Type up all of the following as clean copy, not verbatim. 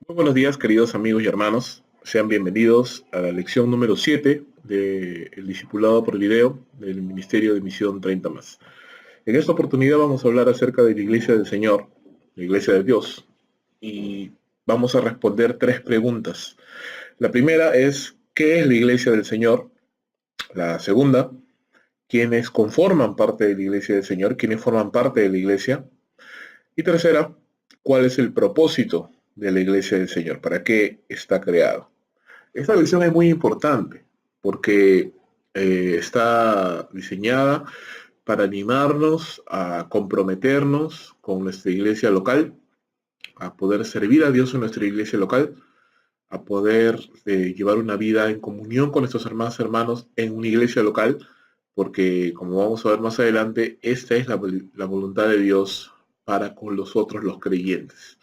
Muy buenos días, queridos amigos y hermanos. Sean bienvenidos a la lección número 7 del Discipulado por Video del Ministerio de Misión 30 más. En esta oportunidad vamos a hablar acerca de la Iglesia del Señor, la Iglesia de Dios, y vamos a responder tres preguntas. La primera es, ¿qué es la Iglesia del Señor? La segunda, ¿quiénes conforman parte de la Iglesia del Señor? ¿Quiénes forman parte de la Iglesia? Y tercera, ¿cuál es el propósito de la Iglesia del Señor? ¿Para qué está creado? Esta lección es muy importante porque está diseñada para animarnos a comprometernos con nuestra iglesia local, a poder servir a Dios en nuestra iglesia local, a poder llevar una vida en comunión con nuestros hermanos en una iglesia local, porque como vamos a ver más adelante, esta es la voluntad de Dios para con nosotros los creyentes.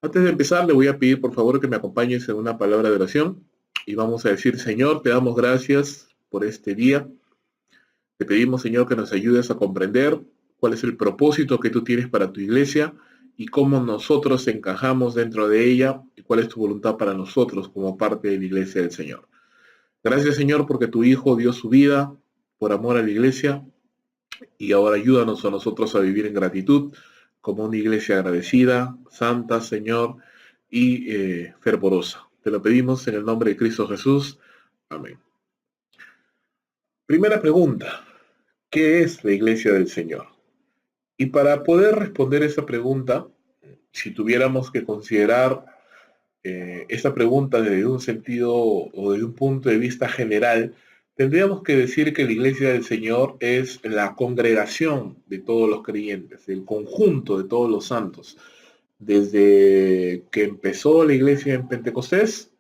Antes de empezar, le voy a pedir por favor que me acompañes en una palabra de oración y vamos a decir: Señor, te damos gracias por este día. Te pedimos, Señor, que nos ayudes a comprender cuál es el propósito que tú tienes para tu iglesia y cómo nosotros encajamos dentro de ella y cuál es tu voluntad para nosotros como parte de la iglesia del Señor. Gracias, Señor, porque tu Hijo dio su vida por amor a la iglesia y ahora ayúdanos a nosotros a vivir en gratitud como una iglesia agradecida, santa, Señor, y fervorosa. Te lo pedimos en el nombre de Cristo Jesús. Amén. Primera pregunta: ¿qué es la iglesia del Señor? Y para poder responder esa pregunta, si tuviéramos que considerar esta pregunta desde un sentido o desde un punto de vista general, tendríamos que decir que la iglesia del Señor es la congregación de todos los creyentes, el conjunto de todos los santos, desde que empezó la iglesia en Pentecostés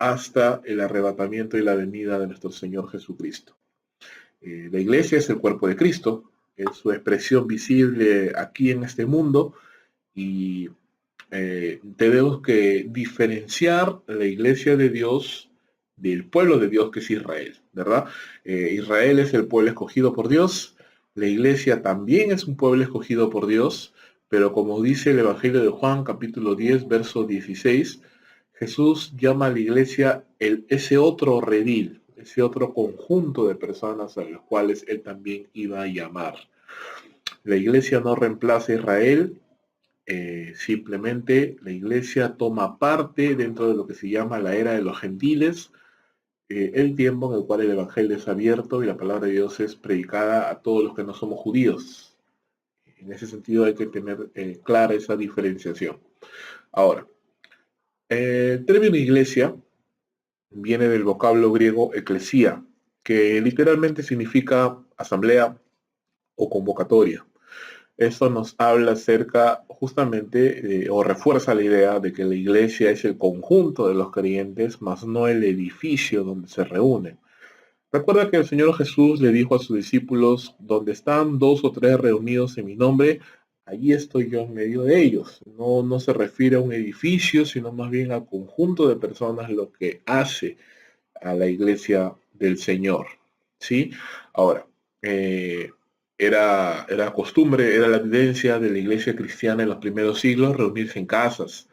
hasta el arrebatamiento y la venida de nuestro Señor Jesucristo. La iglesia es el cuerpo de Cristo, es su expresión visible aquí en este mundo y tenemos que diferenciar la iglesia de Dios del pueblo de Dios que es Israel, ¿verdad? Israel es el pueblo escogido por Dios, la iglesia también es un pueblo escogido por Dios, pero como dice el Evangelio de Juan, capítulo 10, verso 16, Jesús llama a la iglesia ese otro redil, ese otro conjunto de personas a los cuales él también iba a llamar. La iglesia no reemplaza a Israel, simplemente la iglesia toma parte dentro de lo que se llama la era de los gentiles, el tiempo en el cual el evangelio es abierto y la palabra de Dios es predicada a todos los que no somos judíos. En ese sentido hay que tener clara esa diferenciación. Ahora, el término iglesia viene del vocablo griego eclesía, que literalmente significa asamblea o convocatoria. Esto nos habla acerca justamente o refuerza la idea de que la iglesia es el conjunto de los creyentes, más no el edificio donde se reúnen. Recuerda que el Señor Jesús le dijo a sus discípulos: donde están dos o tres reunidos en mi nombre, allí estoy yo en medio de ellos. No se refiere a un edificio, sino más bien al conjunto de personas, lo que hace a la iglesia del Señor. ¿Sí? Ahora, era costumbre, era la evidencia de la iglesia cristiana en los primeros siglos reunirse en casas.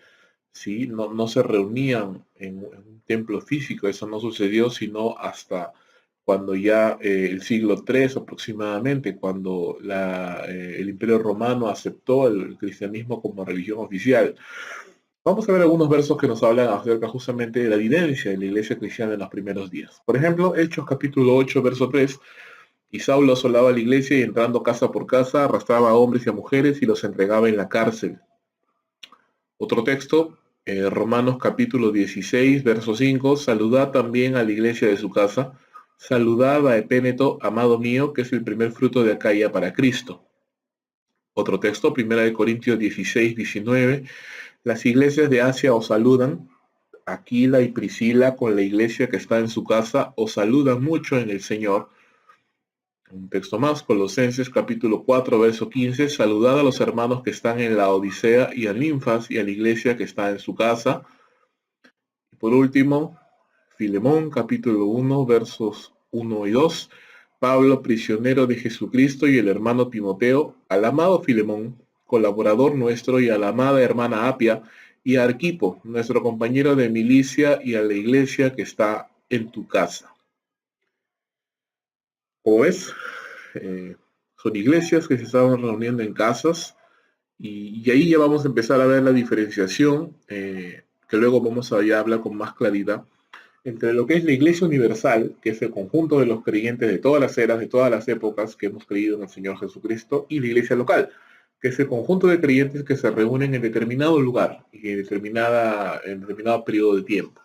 ¿Sí? No se reunían en un templo físico, eso no sucedió sino hasta cuando ya el siglo III aproximadamente, cuando el Imperio Romano aceptó el cristianismo como religión oficial. Vamos a ver algunos versos que nos hablan acerca justamente de la evidencia de la iglesia cristiana en los primeros días. Por ejemplo, Hechos capítulo 8, verso 3. Y Saulo asolaba la iglesia y entrando casa por casa arrastraba a hombres y a mujeres y los entregaba en la cárcel. Otro texto, Romanos capítulo 16, verso 5. Saludad también a la iglesia de su casa. Saludad a Epéneto, amado mío, que es el primer fruto de Acaya para Cristo. Otro texto, 1 Corintios 16, 19. Las iglesias de Asia os saludan. Aquila y Priscila con la iglesia que está en su casa os saludan mucho en el Señor. Un texto más, Colosenses capítulo 4, verso 15. Saludad a los hermanos que están en la Odisea y a Ninfas y a la iglesia que está en su casa. Y por último, Filemón capítulo 1, versos 1 y 2. Pablo, prisionero de Jesucristo, y el hermano Timoteo, al amado Filemón, colaborador nuestro, y a la amada hermana Apia, y a Arquipo, nuestro compañero de milicia, y a la iglesia que está en tu casa. Como ves, son iglesias que se estaban reuniendo en casas y ahí ya vamos a empezar a ver la diferenciación, que luego vamos a ya hablar con más claridad, entre lo que es la Iglesia Universal, que es el conjunto de los creyentes de todas las eras, de todas las épocas que hemos creído en el Señor Jesucristo, y la Iglesia Local, que es el conjunto de creyentes que se reúnen en determinado lugar y en determinado periodo de tiempo.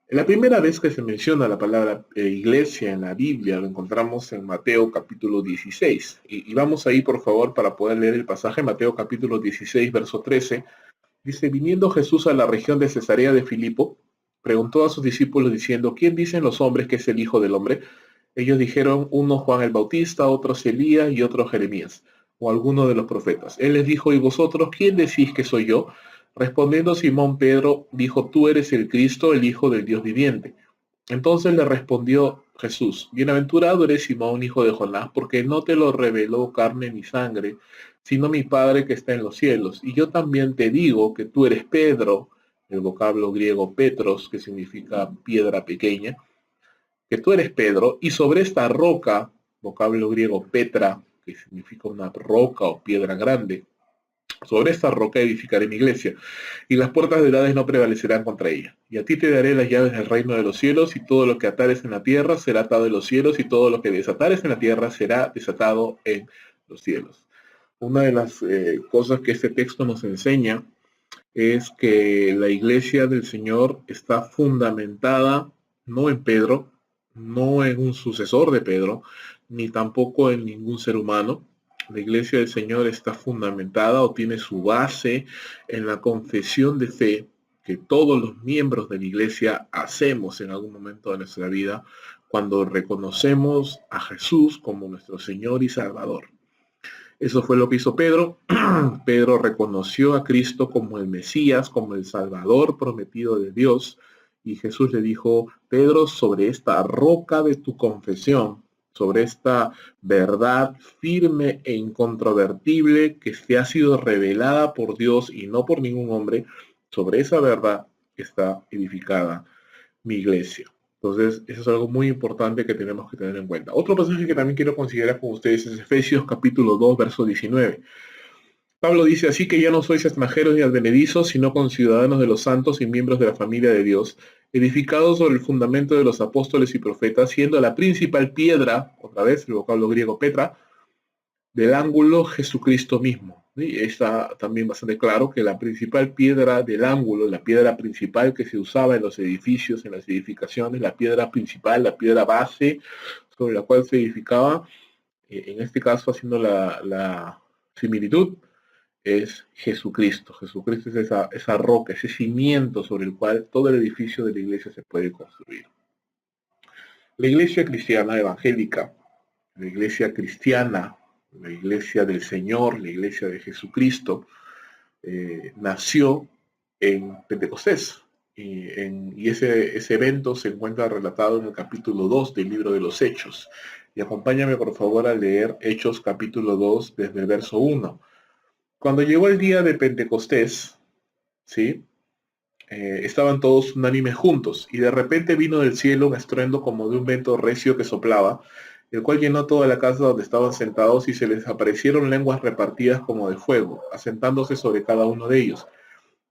La primera vez que se menciona la palabra iglesia en la Biblia lo encontramos en Mateo capítulo 16. Y vamos ahí, por favor, para poder leer el pasaje. Mateo capítulo 16, verso 13. Dice, viniendo Jesús a la región de Cesarea de Filipo, preguntó a sus discípulos diciendo, ¿quién dicen los hombres que es el Hijo del Hombre? Ellos dijeron, uno Juan el Bautista, otros Elías y otro Jeremías, o alguno de los profetas. Él les dijo, ¿y vosotros quién decís que soy yo? Respondiendo Simón Pedro, dijo, tú eres el Cristo, el Hijo del Dios viviente. Entonces le respondió Jesús, bienaventurado eres Simón, hijo de Jonás, porque no te lo reveló carne ni sangre, sino mi Padre que está en los cielos. Y yo también te digo que tú eres Pedro, el vocablo griego Petros, que significa piedra pequeña, que tú eres Pedro, y sobre esta roca, vocablo griego Petra, que significa una roca o piedra grande, sobre esta roca edificaré mi iglesia, y las puertas del Hades no prevalecerán contra ella. Y a ti te daré las llaves del reino de los cielos, y todo lo que atares en la tierra será atado en los cielos, y todo lo que desatares en la tierra será desatado en los cielos. Una de las cosas que este texto nos enseña es que la iglesia del Señor está fundamentada no en Pedro, no en un sucesor de Pedro, ni tampoco en ningún ser humano. La iglesia del Señor está fundamentada o tiene su base en la confesión de fe que todos los miembros de la iglesia hacemos en algún momento de nuestra vida cuando reconocemos a Jesús como nuestro Señor y Salvador. Eso fue lo que hizo Pedro. Pedro reconoció a Cristo como el Mesías, como el Salvador prometido de Dios. Y Jesús le dijo, Pedro, sobre esta roca de tu confesión, sobre esta verdad firme e incontrovertible que te ha sido revelada por Dios y no por ningún hombre, sobre esa verdad está edificada mi iglesia. Entonces, eso es algo muy importante que tenemos que tener en cuenta. Otro pasaje que también quiero considerar con ustedes es Efesios capítulo 2, verso 19. Pablo dice, así que ya no sois extranjeros ni advenedizos, sino conciudadanos de los santos y miembros de la familia de Dios, edificados sobre el fundamento de los apóstoles y profetas, siendo la principal piedra, otra vez el vocablo griego Petra, del ángulo Jesucristo mismo. ¿Sí? Está también bastante claro que la principal piedra del ángulo, la piedra principal que se usaba en los edificios, en las edificaciones, la piedra principal, la piedra base sobre la cual se edificaba, en este caso haciendo la similitud, es Jesucristo. Jesucristo es esa roca, ese cimiento sobre el cual todo el edificio de la iglesia se puede construir. La iglesia cristiana evangélica, la iglesia cristiana, la iglesia del Señor, la iglesia de Jesucristo, nació en Pentecostés. Y ese evento se encuentra relatado en el capítulo 2 del libro de los Hechos. Y acompáñame por favor a leer Hechos capítulo 2 desde el verso 1. Cuando llegó el día de Pentecostés, ¿sí? Estaban todos unánimes juntos, y de repente vino del cielo un estruendo como de un viento recio que soplaba, el cual llenó toda la casa donde estaban sentados, y se les aparecieron lenguas repartidas como de fuego, asentándose sobre cada uno de ellos.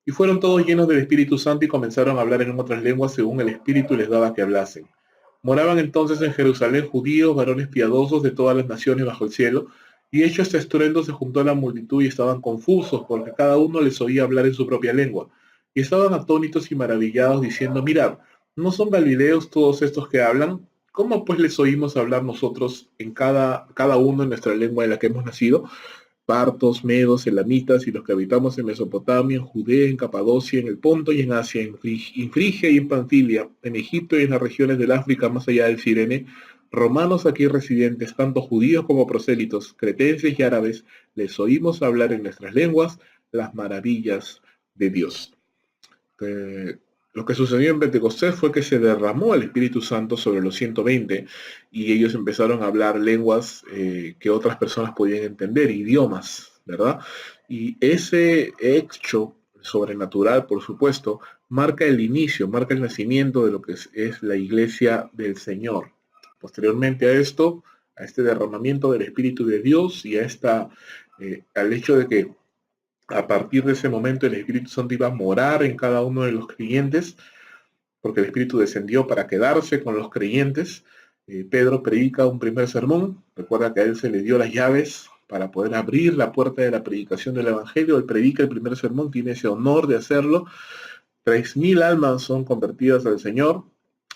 Y fueron todos llenos del Espíritu Santo y comenzaron a hablar en otras lenguas según el Espíritu les daba que hablasen. Moraban entonces en Jerusalén judíos, varones piadosos de todas las naciones bajo el cielo, y hecho este estruendo se juntó a la multitud y estaban confusos, porque cada uno les oía hablar en su propia lengua. Y estaban atónitos y maravillados, diciendo, mirad, ¿no son galileos todos estos que hablan? ¿Cómo pues les oímos hablar nosotros en cada uno en nuestra lengua en la que hemos nacido? Partos, medos, elamitas y los que habitamos en Mesopotamia, en Judea, en Capadocia, en el Ponto y en Asia, en Frigia y en Panfilia, en Egipto y en las regiones del África más allá del Cirene, romanos aquí residentes, tanto judíos como prosélitos, cretenses y árabes, les oímos hablar en nuestras lenguas las maravillas de Dios. Lo que sucedió en Pentecostés fue que se derramó el Espíritu Santo sobre los 120 y ellos empezaron a hablar lenguas que otras personas podían entender, idiomas, ¿verdad? Y ese hecho sobrenatural, por supuesto, marca el inicio, marca el nacimiento de lo que es la iglesia del Señor. Posteriormente a esto, a este derramamiento del Espíritu de Dios y al hecho de que a partir de ese momento el Espíritu Santo iba a morar en cada uno de los creyentes, porque el Espíritu descendió para quedarse con los creyentes. Pedro predica un primer sermón, recuerda que a él se le dio las llaves para poder abrir la puerta de la predicación del Evangelio. Él predica el primer sermón, tiene ese honor de hacerlo. 3.000 almas son convertidas al Señor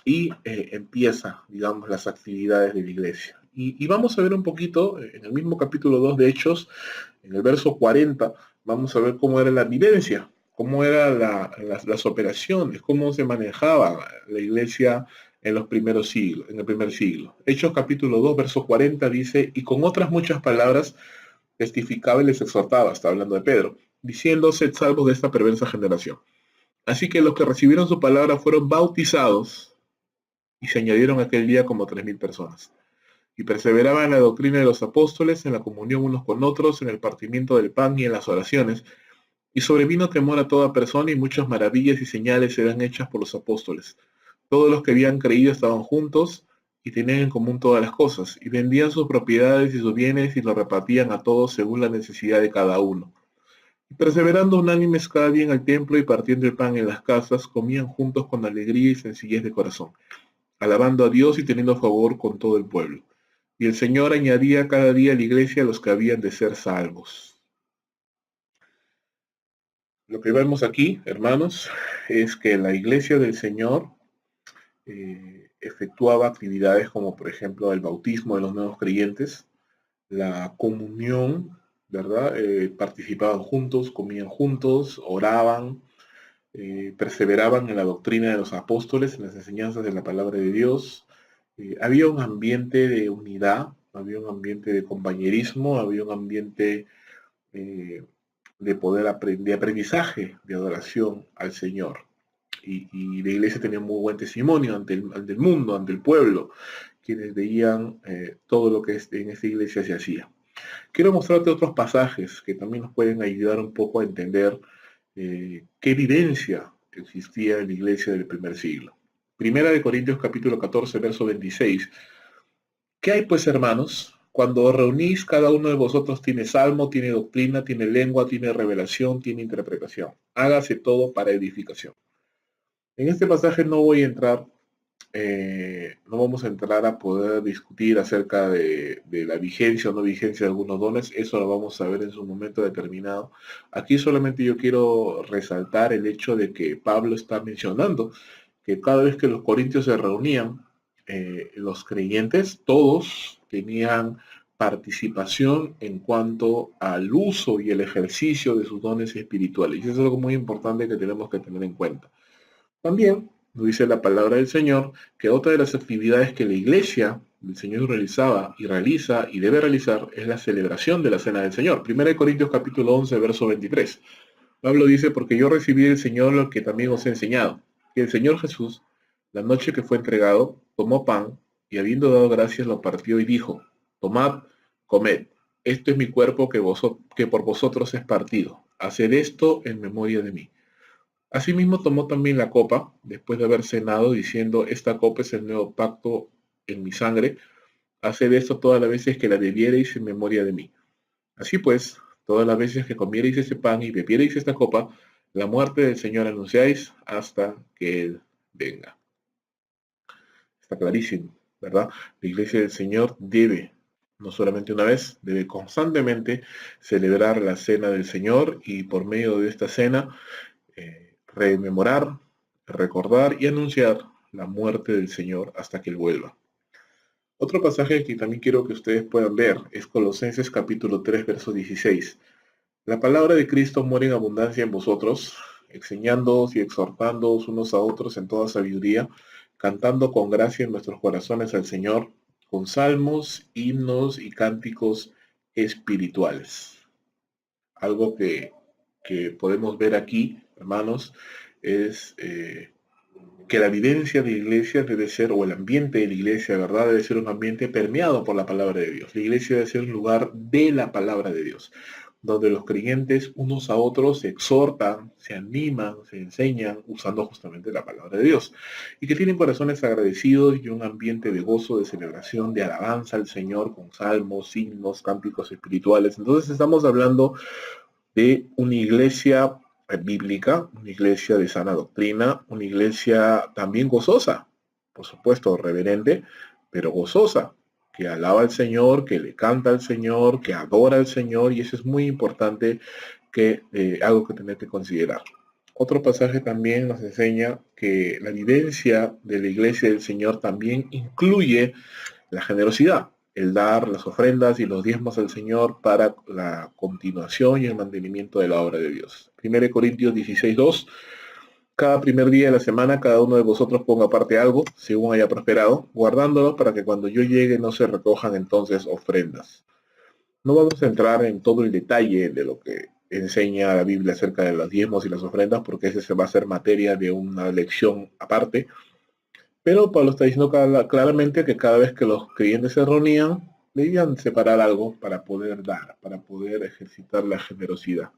y empieza, digamos, las actividades de la iglesia. Y vamos a ver un poquito, en el mismo capítulo 2 de Hechos, en el verso 40, vamos a ver cómo era la vivencia, cómo eran las operaciones, cómo se manejaba la iglesia en los primeros siglos, en el primer siglo. Hechos capítulo 2, verso 40 dice, y con otras muchas palabras testificaba y les exhortaba, está hablando de Pedro, diciendo, sed salvos de esta perversa generación. Así que los que recibieron su palabra fueron bautizados y se añadieron aquel día como 3.000 personas. Y perseveraban en la doctrina de los apóstoles, en la comunión unos con otros, en el partimiento del pan y en las oraciones. Y sobrevino temor a toda persona y muchas maravillas y señales eran hechas por los apóstoles. Todos los que habían creído estaban juntos y tenían en común todas las cosas, y vendían sus propiedades y sus bienes y los repartían a todos según la necesidad de cada uno. Y perseverando unánimes cada día en el templo y partiendo el pan en las casas, comían juntos con alegría y sencillez de corazón, alabando a Dios y teniendo favor con todo el pueblo. Y el Señor añadía cada día a la iglesia a los que habían de ser salvos. Lo que vemos aquí, hermanos, es que la iglesia del Señor efectuaba actividades como, por ejemplo, el bautismo de los nuevos creyentes, la comunión, ¿verdad? Participaban juntos, comían juntos, oraban, perseveraban en la doctrina de los apóstoles, en las enseñanzas de la palabra de Dios. Había un ambiente de unidad, había un ambiente de compañerismo, había un ambiente de poder de aprendizaje, de adoración al Señor. Y la iglesia tenía muy buen testimonio ante el mundo, ante el pueblo, quienes veían todo lo que en esta iglesia se hacía. Quiero mostrarte otros pasajes que también nos pueden ayudar un poco a entender qué vivencia existía en la iglesia del primer siglo. Primera de Corintios capítulo 14, verso 26. ¿Qué hay pues, hermanos? Cuando os reunís, cada uno de vosotros tiene salmo, tiene doctrina, tiene lengua, tiene revelación, tiene interpretación. Hágase todo para edificación. En este pasaje no voy a entrar, no vamos a entrar a poder discutir acerca de la vigencia o no vigencia de algunos dones, eso lo vamos a ver en su momento determinado. Aquí solamente yo quiero resaltar el hecho de que Pablo está mencionando que cada vez que los corintios se reunían, los creyentes, todos tenían participación en cuanto al uso y el ejercicio de sus dones espirituales. Y eso es algo muy importante que tenemos que tener en cuenta. También nos dice la palabra del Señor que otra de las actividades que la iglesia del Señor realizaba y realiza y debe realizar es la celebración de la Cena del Señor. 1 Corintios capítulo 11, verso 23. Pablo dice, porque yo recibí del Señor lo que también os he enseñado, que el Señor Jesús, la noche que fue entregado, tomó pan y habiendo dado gracias lo partió y dijo, tomad, comed, esto es mi cuerpo que por vosotros es partido. Haced esto en memoria de mí. Asimismo tomó también la copa, después de haber cenado, diciendo, esta copa es el nuevo pacto en mi sangre, haced esto todas las veces que la bebiereis en memoria de mí. Así pues, todas las veces que comiereis este pan y bebiereis esta copa, la muerte del Señor anunciáis hasta que Él venga. Está clarísimo, ¿verdad? La iglesia del Señor debe, no solamente una vez, debe constantemente celebrar la cena del Señor y por medio de esta cena rememorar, recordar y anunciar la muerte del Señor hasta que Él vuelva. Otro pasaje que también quiero que ustedes puedan ver es Colosenses capítulo 3, verso 16. La palabra de Cristo muere en abundancia en vosotros, enseñándoos y exhortándoos unos a otros en toda sabiduría, cantando con gracia en nuestros corazones al Señor, con salmos, himnos y cánticos espirituales. Algo que podemos ver aquí, hermanos, es que la vivencia de la iglesia debe ser, o el ambiente de la iglesia, ¿verdad? Debe ser un ambiente permeado por la palabra de Dios. La iglesia debe ser un lugar de la palabra de Dios. donde los creyentes unos a otros se exhortan, se animan, se enseñan usando justamente la palabra de Dios, y que tienen corazones agradecidos y un ambiente de gozo, de celebración, de alabanza al Señor con salmos, himnos, cánticos espirituales. Entonces estamos hablando de una iglesia bíblica, una iglesia de sana doctrina, una iglesia también gozosa, por supuesto, reverente, pero gozosa, que alaba al Señor, que le canta al Señor, que adora al Señor, y eso es muy importante, que algo que tener que considerar. Otro pasaje también nos enseña que la vivencia de la iglesia del Señor también incluye la generosidad, el dar las ofrendas y los diezmos al Señor para la continuación y el mantenimiento de la obra de Dios. 1 Corintios 16:2. Cada primer día de la semana cada uno de vosotros ponga aparte algo, según haya prosperado, guardándolo para que cuando yo llegue no se recojan entonces ofrendas. No vamos a entrar en todo el detalle de lo que enseña la Biblia acerca de los diezmos y las ofrendas, porque ese se va a ser materia de una lección aparte. Pero Pablo está diciendo claramente que cada vez que los creyentes se reunían, debían separar algo para poder dar, para poder ejercitar la generosidad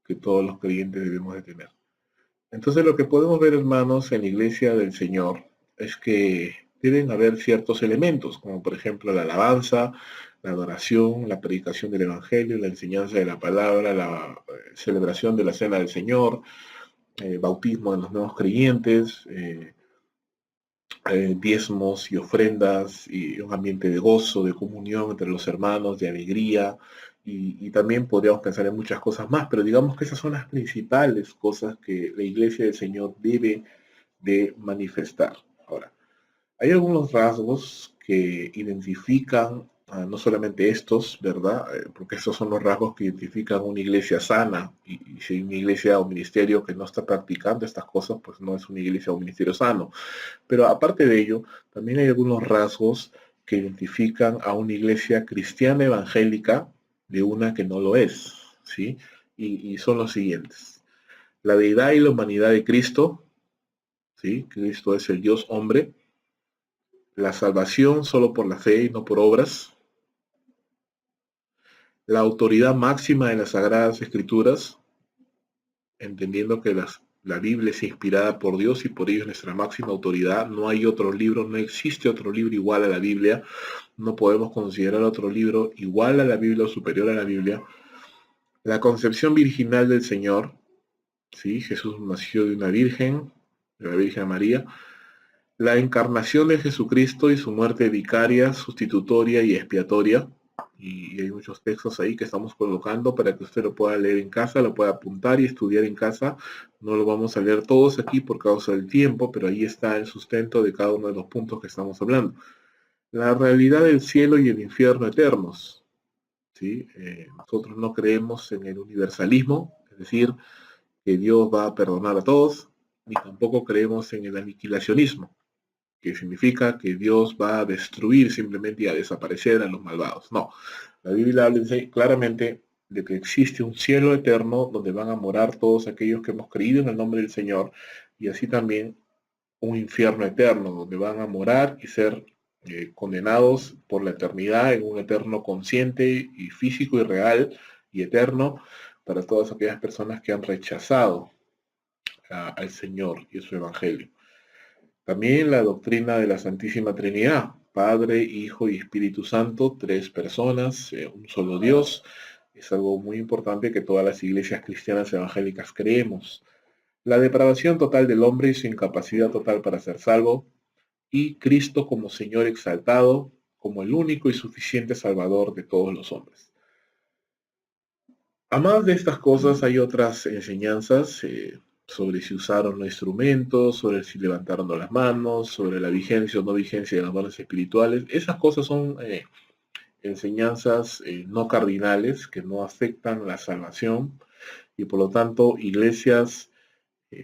que todos los creyentes debemos de tener. Entonces lo que podemos ver, hermanos, en la iglesia del Señor es que deben haber ciertos elementos, como por ejemplo la alabanza, la adoración, la predicación del Evangelio, la enseñanza de la palabra, la celebración de la cena del Señor, bautismo de los nuevos creyentes, diezmos y ofrendas y un ambiente de gozo, de comunión entre los hermanos, de alegría, y también podríamos pensar en muchas cosas más, pero digamos que esas son las principales cosas que la iglesia del Señor debe de manifestar. Ahora, hay algunos rasgos que identifican, no solamente estos, ¿verdad? Porque estos son los rasgos que identifican una iglesia sana, y si hay una iglesia o ministerio que no está practicando estas cosas, pues no es una iglesia o un ministerio sano. Pero aparte de ello, también hay algunos rasgos que identifican a una iglesia cristiana evangélica de una que no lo es, ¿sí? Y son los siguientes. La deidad y la humanidad de Cristo, ¿sí? Cristo es el Dios hombre. La salvación solo por la fe y no por obras. La autoridad máxima de las Sagradas Escrituras, entendiendo que la Biblia es inspirada por Dios y por ello es nuestra máxima autoridad. No hay otro libro, no existe otro libro igual a la Biblia. No podemos considerar otro libro igual a la Biblia o superior a la Biblia. La concepción virginal del Señor, ¿sí? Jesús nació de una virgen, de la Virgen María. La encarnación de Jesucristo y su muerte vicaria, sustitutoria y expiatoria. Y hay muchos textos ahí que estamos colocando para que usted lo pueda leer en casa, lo pueda apuntar y estudiar en casa. No lo vamos a leer todos aquí por causa del tiempo, pero ahí está el sustento de cada uno de los puntos que estamos hablando. La realidad del cielo y el infierno eternos, ¿sí? Nosotros no creemos en el universalismo, es decir, que Dios va a perdonar a todos, ni tampoco creemos en el aniquilacionismo, que significa que Dios va a destruir simplemente y a desaparecer a los malvados. No, la Biblia habla claramente de que existe un cielo eterno donde van a morar todos aquellos que hemos creído en el nombre del Señor, y así también un infierno eterno donde van a morar y ser condenados por la eternidad en un eterno consciente y físico y real y eterno para todas aquellas personas que han rechazado al Señor y su Evangelio. También la doctrina de la Santísima Trinidad, Padre, Hijo y Espíritu Santo, tres personas, un solo Dios, es algo muy importante que todas las iglesias cristianas evangélicas creemos. La depravación total del hombre y su incapacidad total para ser salvo, y Cristo como Señor exaltado, como el único y suficiente Salvador de todos los hombres. A más de estas cosas hay otras enseñanzas sobre si usaron los instrumentos, sobre si levantaron las manos, sobre la vigencia o no vigencia de los dones espirituales. Esas cosas son enseñanzas no cardinales que no afectan la salvación, y por lo tanto iglesias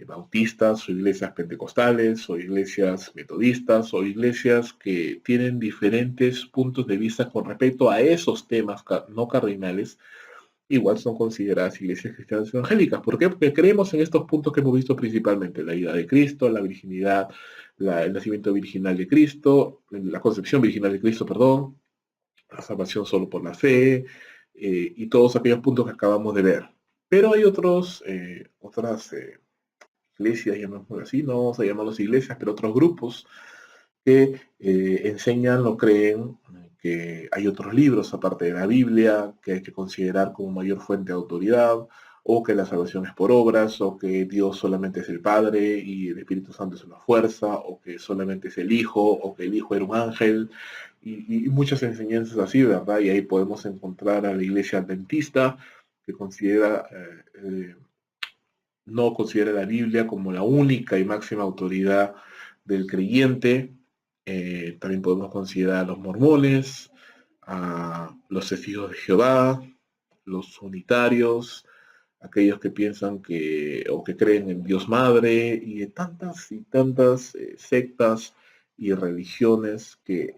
bautistas o iglesias pentecostales o iglesias metodistas o iglesias que tienen diferentes puntos de vista con respecto a esos temas no cardinales, igual son consideradas iglesias cristianas evangélicas. ¿Por qué? Porque creemos en estos puntos que hemos visto principalmente: la ida de Cristo, la virginidad, el nacimiento virginal de Cristo, la concepción virginal de Cristo, perdón, la salvación solo por la fe, y todos aquellos puntos que acabamos de ver. Pero hay otras iglesias, llamémoslo así, no vamos a llamarlos iglesias, pero otros grupos que enseñan o creen que hay otros libros aparte de la Biblia que hay que considerar como mayor fuente de autoridad, o que la salvación es por obras, o que Dios solamente es el Padre y el Espíritu Santo es una fuerza, o que solamente es el Hijo, o que el Hijo era un ángel, y muchas enseñanzas así, ¿verdad? Y ahí podemos encontrar a la iglesia adventista, que no considera la Biblia como la única y máxima autoridad del creyente. También podemos considerar a los mormones, a los testigos de Jehová, los unitarios, aquellos que piensan que o que creen en Dios Madre, y de tantas y tantas sectas y religiones que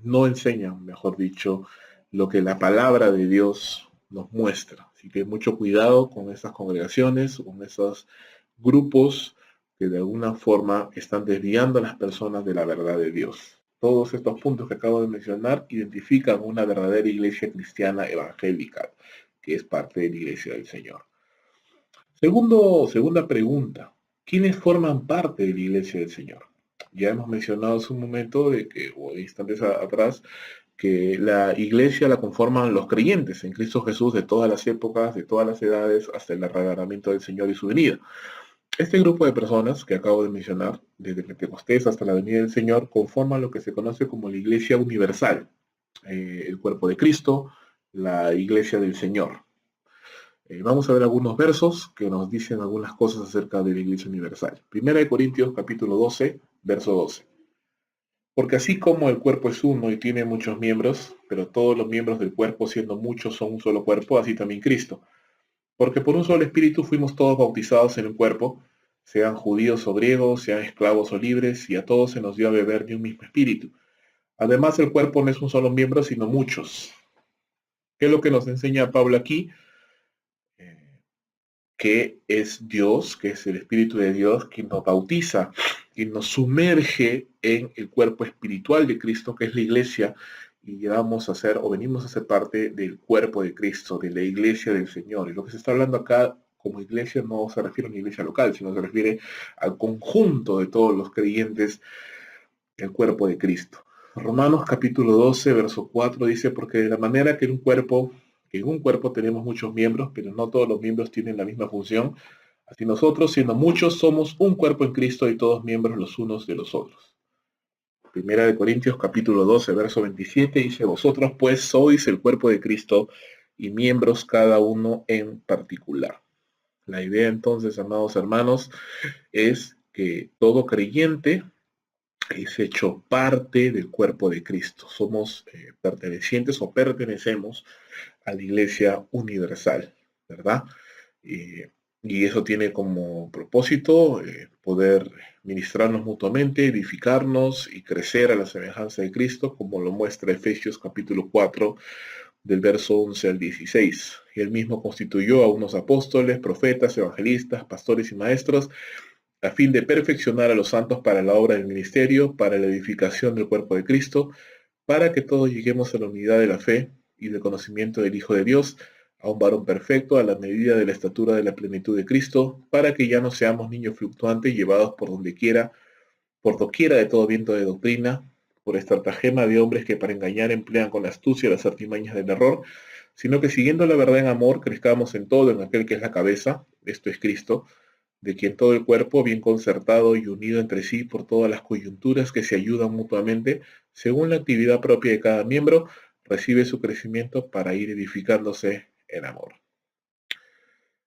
no enseñan, mejor dicho, lo que la palabra de Dios nos muestra. Así que mucho cuidado con esas congregaciones, con esos grupos que de alguna forma están desviando a las personas de la verdad de Dios. Todos estos puntos que acabo de mencionar identifican una verdadera iglesia cristiana evangélica, que es parte de la iglesia del Señor. Segunda pregunta. ¿Quiénes forman parte de la iglesia del Señor? Ya hemos mencionado hace un momento, o instantes atrás, que la iglesia la conforman los creyentes en Cristo Jesús de todas las épocas, de todas las edades, hasta el arrebatamiento del Señor y su venida. Este grupo de personas que acabo de mencionar, desde Pentecostés hasta la venida del Señor, conforman lo que se conoce como la iglesia universal, el cuerpo de Cristo, la iglesia del Señor. Vamos a ver algunos versos que nos dicen algunas cosas acerca de la iglesia universal. Primera de Corintios capítulo 12, verso 12. Porque así como el cuerpo es uno y tiene muchos miembros, pero todos los miembros del cuerpo, siendo muchos, son un solo cuerpo, así también Cristo. Porque por un solo espíritu fuimos todos bautizados en un cuerpo, sean judíos o griegos, sean esclavos o libres, y a todos se nos dio a beber de un mismo espíritu. Además, el cuerpo no es un solo miembro, sino muchos. ¿Qué es lo que nos enseña Pablo aquí? Que es Dios, que es el Espíritu de Dios, quien nos bautiza, quien nos sumerge en el cuerpo espiritual de Cristo, que es la iglesia, y venimos a ser parte del cuerpo de Cristo, de la iglesia del Señor. Y lo que se está hablando acá como iglesia no se refiere a una iglesia local, sino se refiere al conjunto de todos los creyentes del cuerpo de Cristo. Romanos capítulo 12, verso 4 dice, porque de la manera que en un cuerpo tenemos muchos miembros, pero no todos los miembros tienen la misma función, así nosotros, siendo muchos, somos un cuerpo en Cristo y todos miembros los unos de los otros. Primera de Corintios capítulo 12, verso 27 dice, vosotros pues sois el cuerpo de Cristo y miembros cada uno en particular. La idea entonces, amados hermanos, es que todo creyente es hecho parte del cuerpo de Cristo. Somos pertenecientes o pertenecemos a la iglesia universal, ¿verdad? Y eso tiene como propósito poder ministrarnos mutuamente, edificarnos y crecer a la semejanza de Cristo, como lo muestra Efesios capítulo 4, del verso 11 al 16. Y él mismo constituyó a unos apóstoles, profetas, evangelistas, pastores y maestros, a fin de perfeccionar a los santos para la obra del ministerio, para la edificación del cuerpo de Cristo, para que todos lleguemos a la unidad de la fe y del conocimiento del Hijo de Dios, a un varón perfecto, a la medida de la estatura de la plenitud de Cristo, para que ya no seamos niños fluctuantes llevados por doquiera de todo viento de doctrina, por estratagema de hombres que para engañar emplean con astucia las artimañas del error, sino que siguiendo la verdad en amor, crezcamos en todo en aquel que es la cabeza, esto es Cristo, de quien todo el cuerpo, bien concertado y unido entre sí por todas las coyunturas que se ayudan mutuamente, según la actividad propia de cada miembro, recibe su crecimiento para ir edificándose en amor.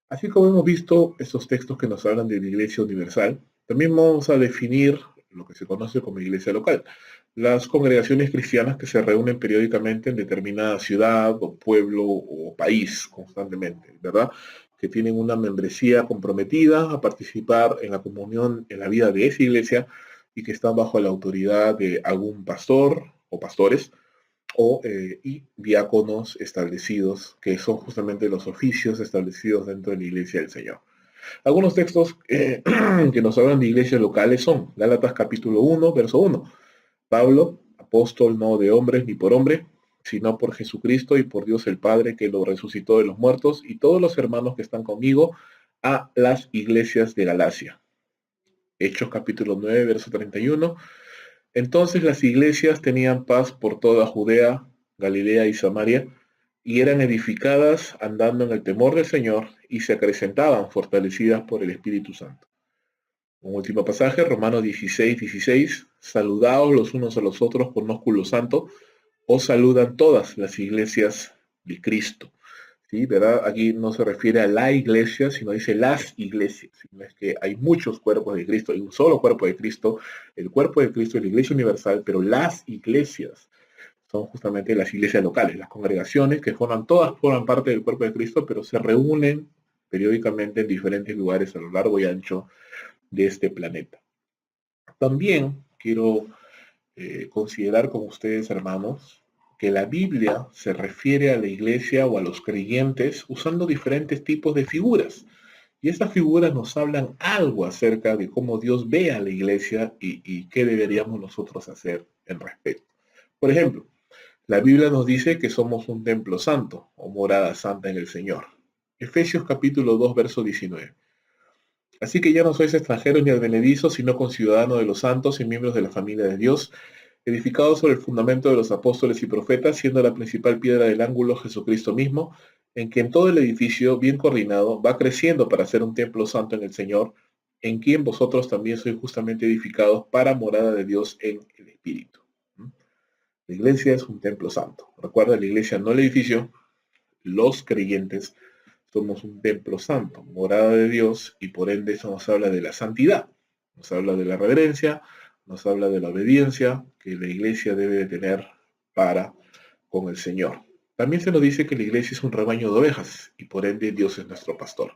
Así como hemos visto estos textos que nos hablan de la Iglesia Universal, también vamos a definir lo que se conoce como Iglesia Local. Las congregaciones cristianas que se reúnen periódicamente en determinada ciudad o pueblo o país constantemente, ¿verdad? Que tienen una membresía comprometida a participar en la comunión, en la vida de esa iglesia, y que están bajo la autoridad de algún pastor o pastores y diáconos establecidos, que son justamente los oficios establecidos dentro de la iglesia del Señor. Algunos textos que nos hablan de iglesias locales son Gálatas capítulo 1, verso 1. Pablo, apóstol no de hombres ni por hombre, sino por Jesucristo y por Dios el Padre, que lo resucitó de los muertos, y todos los hermanos que están conmigo, a las iglesias de Galacia. Hechos capítulo 9, verso 31. Entonces las iglesias tenían paz por toda Judea, Galilea y Samaria, y eran edificadas andando en el temor del Señor, y se acrecentaban fortalecidas por el Espíritu Santo. Un último pasaje, Romanos 16, 16. Saludaos los unos a los otros con ósculo santo. Os saludan todas las iglesias de Cristo. ¿Sí? ¿Verdad? Aquí no se refiere a la iglesia, sino dice las iglesias. No es que hay muchos cuerpos de Cristo, hay un solo cuerpo de Cristo. El cuerpo de Cristo es la iglesia universal, pero las iglesias son justamente las iglesias locales, las congregaciones que todas forman parte del cuerpo de Cristo, pero se reúnen periódicamente en diferentes lugares a lo largo y ancho de este planeta. También quiero considerar con ustedes, hermanos, que la Biblia se refiere a la iglesia o a los creyentes usando diferentes tipos de figuras. Y estas figuras nos hablan algo acerca de cómo Dios ve a la iglesia y qué deberíamos nosotros hacer en respecto. Por ejemplo, la Biblia nos dice que somos un templo santo o morada santa en el Señor. Efesios capítulo 2, verso 19. Así que ya no sois extranjeros ni advenedizos, sino conciudadanos de los santos y miembros de la familia de Dios, edificados sobre el fundamento de los apóstoles y profetas, siendo la principal piedra del ángulo Jesucristo mismo, en quien todo el edificio, bien coordinado, va creciendo para ser un templo santo en el Señor, en quien vosotros también sois justamente edificados para morada de Dios en el Espíritu. La iglesia es un templo santo. Recuerda, la iglesia no el edificio, los creyentes somos un templo santo, morada de Dios, y por ende eso nos habla de la santidad, nos habla de la reverencia, nos habla de la obediencia que la iglesia debe de tener para con el Señor. También se nos dice que la iglesia es un rebaño de ovejas y por ende Dios es nuestro pastor.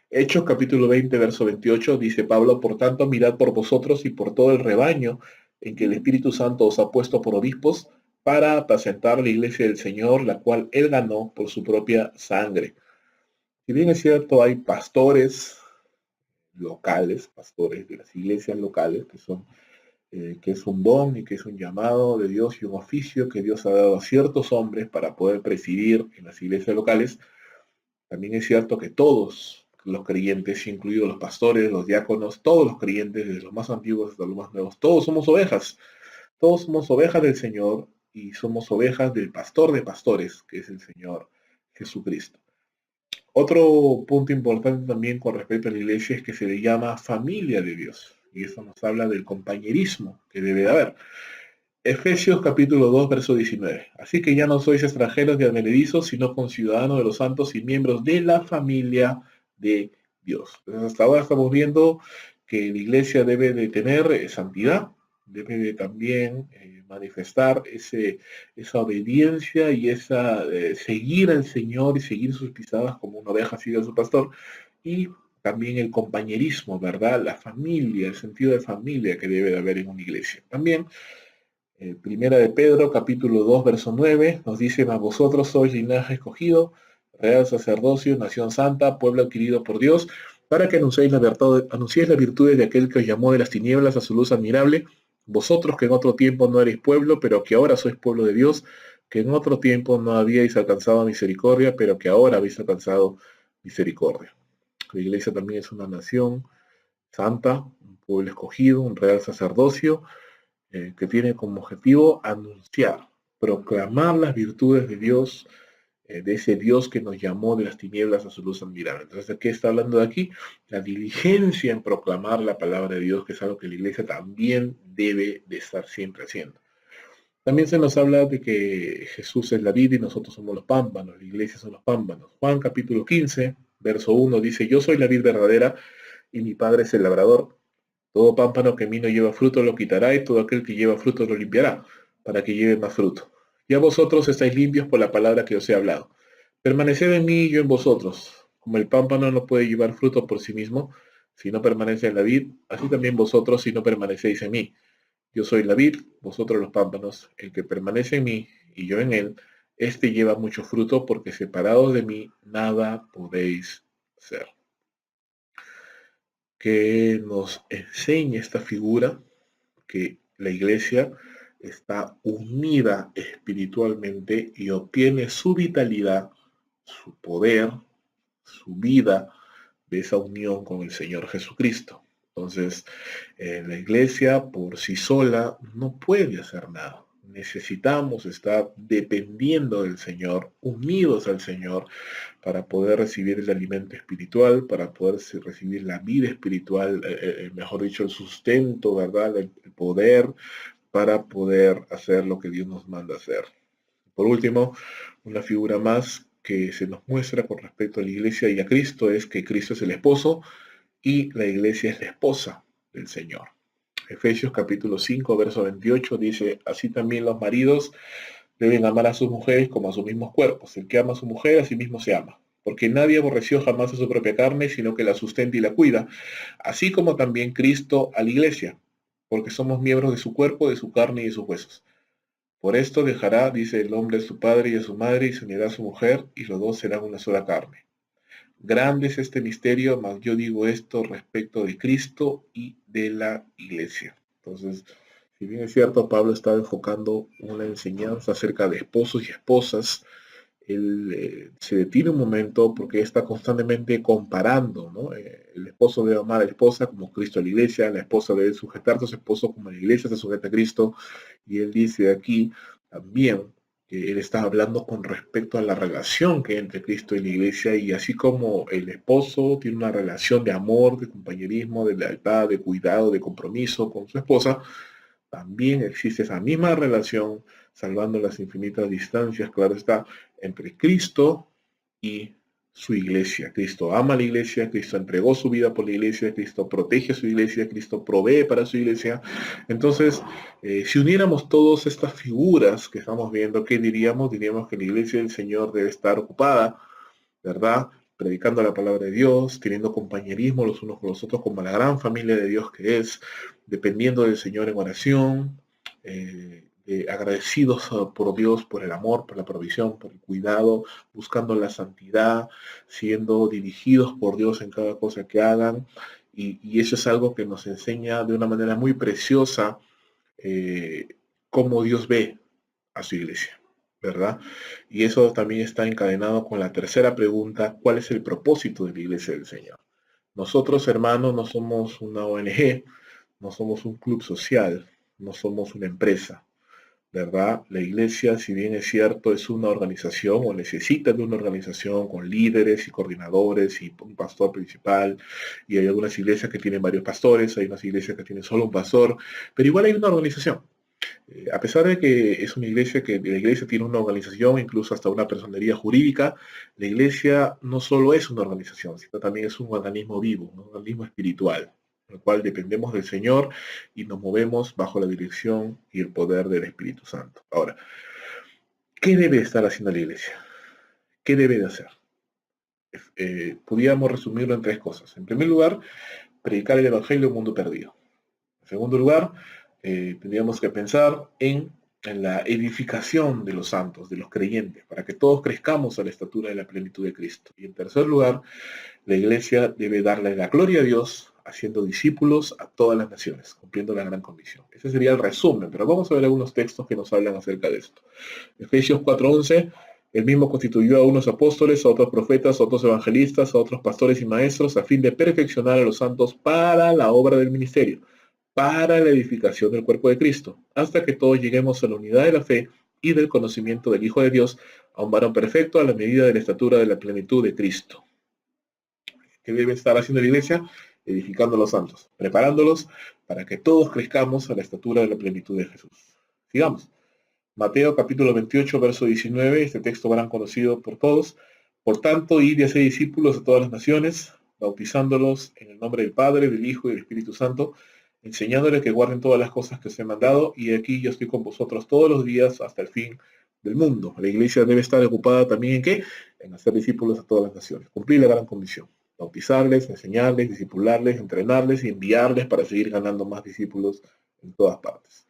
Hechos capítulo 20, verso 28 dice Pablo, por tanto mirad por vosotros y por todo el rebaño en que el Espíritu Santo os ha puesto por obispos para apacentar la iglesia del Señor, la cual él ganó por su propia sangre. Si bien es cierto, hay pastores locales, pastores de las iglesias locales, que es un don y que es un llamado de Dios y un oficio que Dios ha dado a ciertos hombres para poder presidir en las iglesias locales. También es cierto que todos los creyentes, incluidos los pastores, los diáconos, todos los creyentes, desde los más antiguos hasta los más nuevos, todos somos ovejas del Señor y somos ovejas del pastor de pastores, que es el Señor Jesucristo. Otro punto importante también con respecto a la iglesia es que se le llama familia de Dios. Y eso nos habla del compañerismo que debe de haber. Efesios capítulo 2, verso 19. Así que ya no sois extranjeros ni advenedizos, sino conciudadanos de los santos y miembros de la familia de Dios. Entonces, hasta ahora estamos viendo que la iglesia debe de tener santidad, debe de también manifestar esa obediencia y seguir al Señor y seguir sus pisadas como una oveja sigue a su pastor, y también el compañerismo, ¿verdad? La familia, el sentido de familia que debe de haber en una iglesia. También Primera de Pedro, capítulo 2, verso 9, nos dice, mas vosotros sois linaje escogido, real sacerdocio, nación santa, pueblo adquirido por Dios, para que anunciéis las virtudes de aquel que os llamó de las tinieblas a su luz admirable, vosotros que en otro tiempo no erais pueblo, pero que ahora sois pueblo de Dios, que en otro tiempo no habíais alcanzado misericordia, pero que ahora habéis alcanzado misericordia. La iglesia también es una nación santa, un pueblo escogido, un real sacerdocio, que tiene como objetivo anunciar, proclamar las virtudes de Dios, de ese Dios que nos llamó de las tinieblas a su luz admirable. Entonces, ¿de qué está hablando de aquí? La diligencia en proclamar la palabra de Dios, que es algo que la iglesia también debe de estar siempre haciendo. También se nos habla de que Jesús es la vid y nosotros somos los pámpanos, la iglesia son los pámpanos. Juan capítulo 15, verso 1 dice, yo soy la vid verdadera y mi Padre es el labrador. Todo pámpano que en mí no lleva fruto lo quitará, y todo aquel que lleva fruto lo limpiará, para que lleve más fruto. Ya vosotros estáis limpios por la palabra que os he hablado. Permaneced en mí y yo en vosotros. Como el pámpano no puede llevar fruto por sí mismo, si no permanece en la vid, así también vosotros si no permanecéis en mí. Yo soy la vid, vosotros los pámpanos. El que permanece en mí y yo en él, éste lleva mucho fruto, porque separados de mí nada podéis ser. Que nos enseña esta figura que la iglesia está unida espiritualmente y obtiene su vitalidad, su poder, su vida de esa unión con el Señor Jesucristo. Entonces, la iglesia por sí sola no puede hacer nada. Necesitamos estar dependiendo del Señor, unidos al Señor, para poder recibir el alimento espiritual, para poder recibir la vida espiritual, mejor dicho, el sustento, ¿verdad? El poder para poder hacer lo que Dios nos manda hacer. Por último, una figura más que se nos muestra con respecto a la iglesia y a Cristo es que Cristo es el esposo y la iglesia es la esposa del Señor. Efesios capítulo 5, verso 28 dice, así también los maridos deben amar a sus mujeres como a sus mismos cuerpos. El que ama a su mujer, a sí mismo se ama. Porque nadie aborreció jamás a su propia carne, sino que la sustenta y la cuida. Así como también Cristo a la iglesia, porque somos miembros de su cuerpo, de su carne y de sus huesos. Por esto dejará, dice el hombre, a su padre y a su madre, y se unirá a su mujer, y los dos serán una sola carne. Grande es este misterio, mas yo digo esto respecto de Cristo y de la iglesia. Entonces, si bien es cierto, Pablo estaba enfocando una enseñanza acerca de esposos y esposas, él se detiene un momento porque está constantemente comparando, ¿no? El esposo debe amar a la esposa como Cristo a la iglesia, la esposa debe sujetarse a su esposo como la iglesia se sujeta a Cristo, y él dice aquí también que él está hablando con respecto a la relación que hay entre Cristo y la iglesia, y así como el esposo tiene una relación de amor, de compañerismo, de lealtad, de cuidado, de compromiso con su esposa, también existe esa misma relación, salvando las infinitas distancias, claro está, entre Cristo y su iglesia. Cristo ama a la iglesia, Cristo entregó su vida por la iglesia, Cristo protege a su iglesia, Cristo provee para su iglesia. Entonces, si uniéramos todas estas figuras que estamos viendo, ¿qué diríamos? Diríamos que la iglesia del Señor debe estar ocupada, ¿verdad? Predicando la palabra de Dios, teniendo compañerismo los unos con los otros como la gran familia de Dios que es, dependiendo del Señor en oración, agradecidos por Dios, por el amor, por la provisión, por el cuidado, buscando la santidad, siendo dirigidos por Dios en cada cosa que hagan. Y eso es algo que nos enseña de una manera muy preciosa eh, cómo Dios ve a su iglesia, ¿verdad? Y eso también está encadenado con la tercera pregunta, ¿cuál es el propósito de la iglesia del Señor? Nosotros, hermanos, no somos una ONG, no somos un club social, no somos una empresa, ¿verdad? La iglesia, si bien es cierto, es una organización o necesita de una organización con líderes y coordinadores y un pastor principal, y hay algunas iglesias que tienen varios pastores, hay unas iglesias que tienen solo un pastor, pero igual hay una organización. A pesar de que es una iglesia que la iglesia tiene una organización, incluso hasta una personería jurídica, la iglesia no solo es una organización, sino también es un organismo vivo, un organismo espiritual, en el cual dependemos del Señor y nos movemos bajo la dirección y el poder del Espíritu Santo. Ahora, ¿qué debe estar haciendo la iglesia? ¿Qué debe de hacer? Podríamos resumirlo en tres cosas. En primer lugar, predicar el Evangelio a un mundo perdido. En segundo lugar, tendríamos que pensar en la edificación de los santos, de los creyentes, para que todos crezcamos a la estatura de la plenitud de Cristo. Y en tercer lugar, la iglesia debe darle la gloria a Dios, haciendo discípulos a todas las naciones, cumpliendo la gran comisión. Ese sería el resumen, pero vamos a ver algunos textos que nos hablan acerca de esto. Efesios 4:11, él mismo constituyó a unos apóstoles, a otros profetas, a otros evangelistas, a otros pastores y maestros, a fin de perfeccionar a los santos para la obra del ministerio, para la edificación del cuerpo de Cristo, hasta que todos lleguemos a la unidad de la fe y del conocimiento del Hijo de Dios, a un varón perfecto a la medida de la estatura de la plenitud de Cristo. ¿Qué debe estar haciendo la iglesia? Edificando a los santos, preparándolos para que todos crezcamos a la estatura de la plenitud de Jesús. Sigamos. Mateo capítulo 28, verso 19, este texto gran conocido por todos. Por tanto, id y haced discípulos a todas las naciones, bautizándolos en el nombre del Padre, del Hijo y del Espíritu Santo, enseñándoles que guarden todas las cosas que os he mandado, y aquí yo estoy con vosotros todos los días hasta el fin del mundo. La iglesia debe estar ocupada también ¿en qué? En hacer discípulos a todas las naciones, cumplir la gran comisión, bautizarles, enseñarles, discipularles, entrenarles y enviarles para seguir ganando más discípulos en todas partes.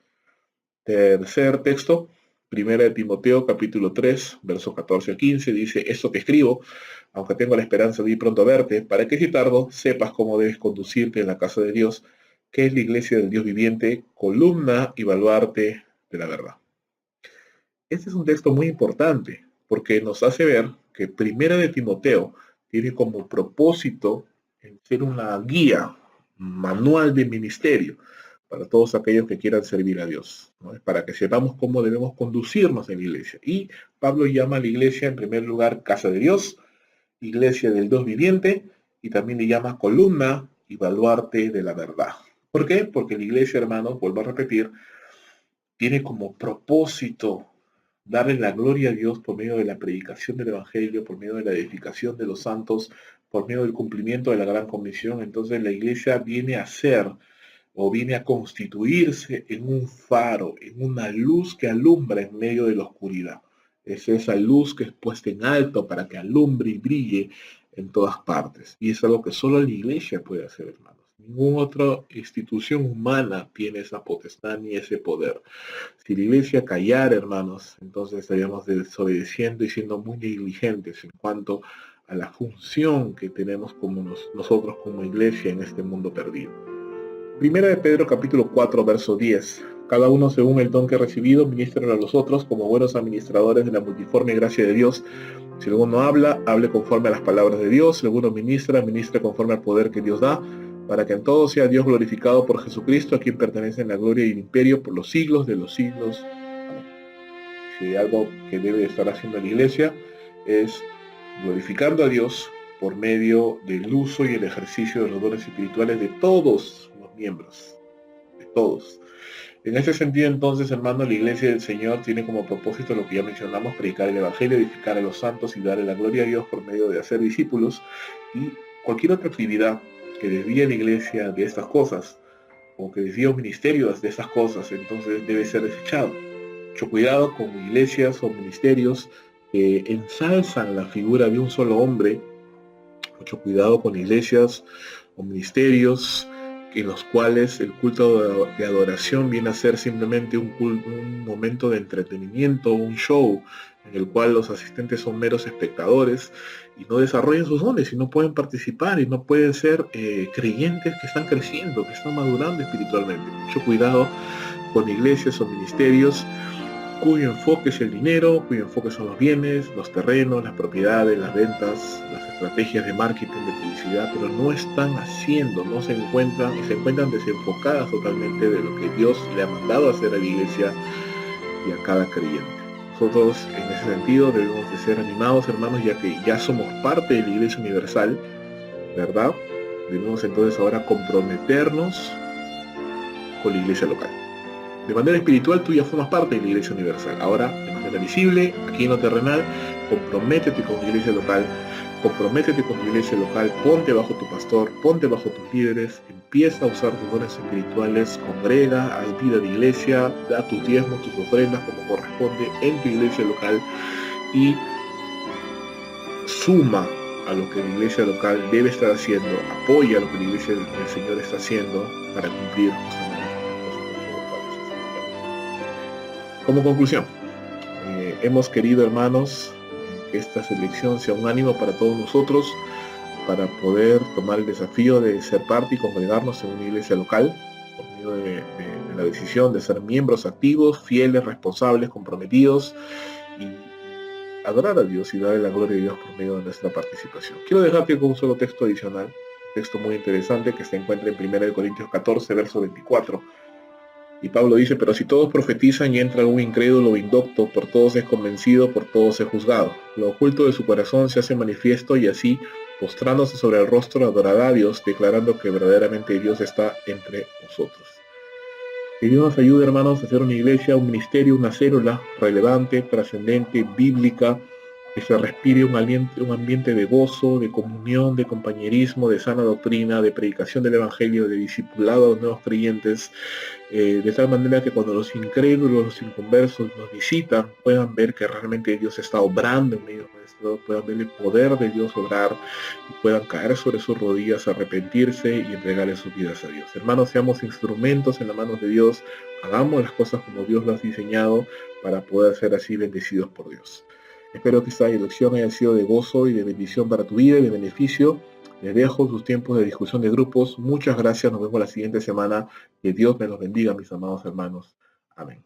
Tercer texto, primera de Timoteo, capítulo 3, versos 14 al 15, dice, esto te escribo, aunque tengo la esperanza de ir pronto a verte, para que si tardo, sepas cómo debes conducirte en la casa de Dios, que es la iglesia del Dios viviente, columna y baluarte de la verdad. Este es un texto muy importante porque nos hace ver que Primera de Timoteo tiene como propósito en ser una guía, un manual de ministerio para todos aquellos que quieran servir a Dios, ¿no? Es para que sepamos cómo debemos conducirnos en la iglesia. Y Pablo llama a la iglesia en primer lugar casa de Dios, iglesia del Dios viviente, y también le llama columna y baluarte de la verdad. ¿Por qué? Porque la iglesia, hermanos, vuelvo a repetir, tiene como propósito darle la gloria a Dios por medio de la predicación del Evangelio, por medio de la edificación de los santos, por medio del cumplimiento de la gran comisión. Entonces la iglesia viene a ser o viene a constituirse en un faro, en una luz que alumbra en medio de la oscuridad. Es esa luz que es puesta en alto para que alumbre y brille en todas partes. Y es algo que solo la iglesia puede hacer, hermanos. Ninguna otra institución humana tiene esa potestad ni ese poder. Si la iglesia callara, hermanos, entonces estaríamos desobedeciendo y siendo muy negligentes en cuanto a la función que tenemos como nosotros como iglesia en este mundo perdido. Primera de Pedro capítulo 4, verso 10. Cada uno según el don que ha recibido, ministren a los otros como buenos administradores de la multiforme gracia de Dios. Si alguno habla, hable conforme a las palabras de Dios. Si alguno ministra, ministre conforme al poder que Dios da, para que en todo sea Dios glorificado por Jesucristo, a quien pertenecen la gloria y el imperio por los siglos de los siglos. Amén. Si hay algo que debe estar haciendo la iglesia es glorificando a Dios por medio del uso y el ejercicio de los dones espirituales de todos los miembros, de todos. En ese sentido, entonces, hermano, la iglesia del Señor tiene como propósito lo que ya mencionamos: predicar el Evangelio, edificar a los santos y darle la gloria a Dios por medio de hacer discípulos. Y cualquier otra actividad que desvíe a la iglesia de estas cosas, o que desvíe un ministerio de estas cosas, entonces debe ser desechado. Mucho cuidado con iglesias o ministerios que ensalzan la figura de un solo hombre. Mucho cuidado con iglesias o ministerios en los cuales el culto de adoración viene a ser simplemente un momento de entretenimiento, un show, en el cual los asistentes son meros espectadores y no desarrollan sus dones y no pueden participar y no pueden ser creyentes que están creciendo, que están madurando espiritualmente. Mucho cuidado con iglesias o ministerios cuyo enfoque es el dinero, cuyo enfoque son los bienes, los terrenos, las propiedades, las ventas, las estrategias de marketing, de publicidad, pero no están haciendo, no se encuentran y se encuentran desenfocadas totalmente de lo que Dios le ha mandado a hacer a la iglesia y a cada creyente. Nosotros en ese sentido debemos de ser animados, hermanos, ya que ya somos parte de la Iglesia Universal, ¿verdad? Debemos entonces ahora comprometernos con la iglesia local. De manera espiritual tú ya formas parte de la iglesia universal. Ahora, de manera visible, aquí en lo terrenal, comprométete con la iglesia local, ponte bajo tu pastor, ponte bajo tus líderes, empieza a usar tus dones espirituales, congrega, haz vida de iglesia, da tus diezmos, tus ofrendas como corresponde en tu iglesia local y suma a lo que la iglesia local debe estar haciendo, apoya lo que la iglesia del Señor está haciendo para cumplir justamente. Como conclusión, hemos querido, hermanos, que esta selección sea un ánimo para todos nosotros, para poder tomar el desafío de ser parte y congregarnos en una iglesia local, por medio de la decisión de ser miembros activos, fieles, responsables, comprometidos, y adorar a Dios y darle la gloria a Dios por medio de nuestra participación. Quiero dejarte con un solo texto adicional, un texto muy interesante que se encuentra en 1 Corintios 14, verso 24. Y Pablo dice: pero si todos profetizan y entra un incrédulo o indocto, por todos es convencido, por todos es juzgado. Lo oculto de su corazón se hace manifiesto, y así, postrándose sobre el rostro, adorará a Dios, declarando que verdaderamente Dios está entre nosotros. Que Dios nos ayude, hermanos, a hacer una iglesia, un ministerio, una célula relevante, trascendente, bíblica, que se respire un ambiente de gozo, de comunión, de compañerismo, de sana doctrina, de predicación del Evangelio, de discipulado a los nuevos creyentes, de tal manera que cuando los incrédulos, los inconversos nos visitan, puedan ver que realmente Dios está obrando en medio nuestro, puedan ver el poder de Dios obrar y puedan caer sobre sus rodillas, arrepentirse y entregarle sus vidas a Dios. Hermanos, seamos instrumentos en las manos de Dios, hagamos las cosas como Dios las ha diseñado para poder ser así bendecidos por Dios. Espero que esta lección haya sido de gozo y de bendición para tu vida y de beneficio. Les dejo sus tiempos de discusión de grupos. Muchas gracias. Nos vemos la siguiente semana. Que Dios me los bendiga, mis amados hermanos. Amén.